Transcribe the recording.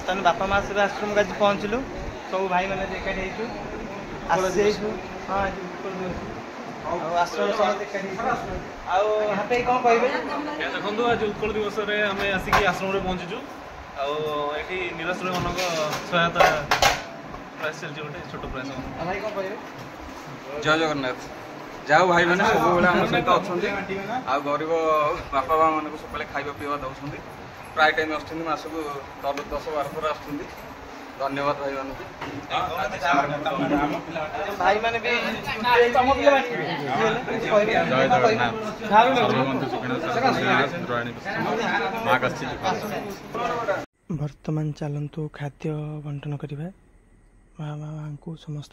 बर्तमान बापा माँ सेवा आश्रम को आज पहुँचलु सब भाई मैंने एकाठी हाँ आश्रम समस्त एकाठी कौन कहे देखो आज उत्कल दिवस आम आसिक आश्रम पहुँचीचु आठी निराश्रय मान सहायता प्रयास चलती गोटे छोट प्रयास भाई कौन कहे जय जगन्नाथ जाओ भाई मैंने सब आम सहित अच्छा आ गरीब बापा माँ मान सब खाଇବା पीवा दौरान प्राय टाइम आसक 10-12 थर आस धन्यवाद भाई मान भाई मैंने भी वर्तमान चलतु खाद्य बंटन करवा माँ बाबा को समस्त